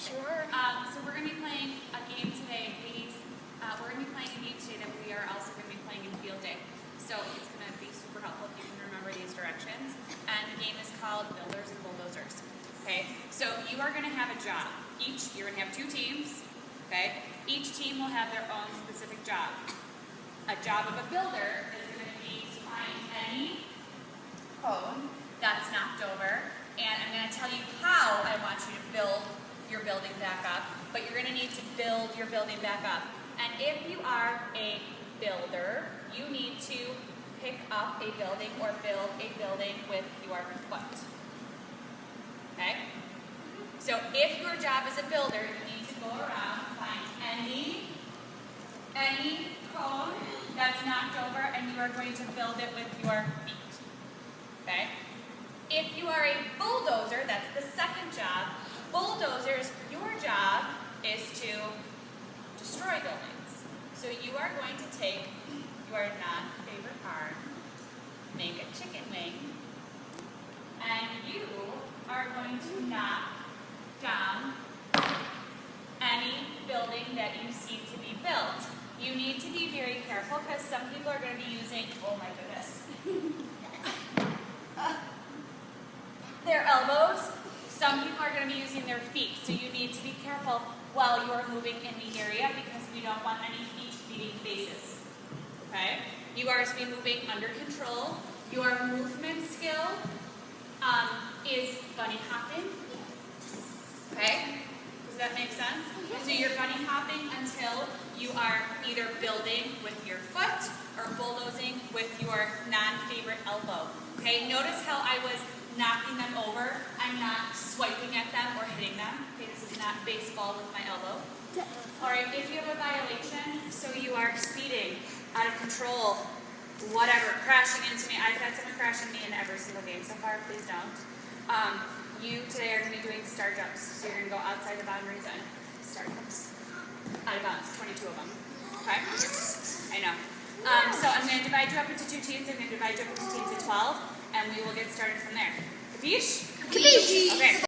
Sure. So we're going to be playing a game today, ladies. We're going to be playing a game today that we are also going to be playing in field day. So it's going to be super helpful if you can remember these directions. And the game is called Builders and Bulldozers. Okay, so you are going to have a job. You're going to have two teams. Okay, each team will have their own specific job. A job of a builder is going to be to find any cone that's knocked over, and I'm going to tell you how I want you to build your building back up, but you're going to need to build your building back up. And if you are a builder, you need to pick up a building or build a building with your foot. Okay? So if your job as a builder, you need to go around, find any cone that's knocked over, and you are going to build it with your feet. Okay? If you are a bulldozer, that's the second job. Bulldozers, your job is to destroy buildings. So you are going to take your non-favorite arm, make a chicken wing, and you are going to knock down any building that you see to be built. You need to be very careful because some people are going to be using, oh my goodness, their elbows. Some people are going to be using their feet, so you need to be careful while you are moving in the area because we don't want any feet meeting faces. Okay? You are to be moving under control. Your movement skill is bunny hopping. Okay? Does that make sense? So you're bunny hopping until you are either building with your foot or bulldozing with your non-favorite elbow. Okay? Notice how I was knocking them over. I'm not swiping at them or hitting them. Okay, this is not baseball with my elbow. Alright, if you have a violation, so you are speeding, out of control, whatever, crashing into me. I've had someone crash into me in every single game so far, please don't. You today are going to be doing star jumps, so you're going to go outside the boundaries and star jumps. Out of bounds, 22 of them. Okay? I know. So I'm going to divide you up into two teams. I'm going to divide you up into teams of 12. And we will get started from there. Capiche? Capiche. Okay.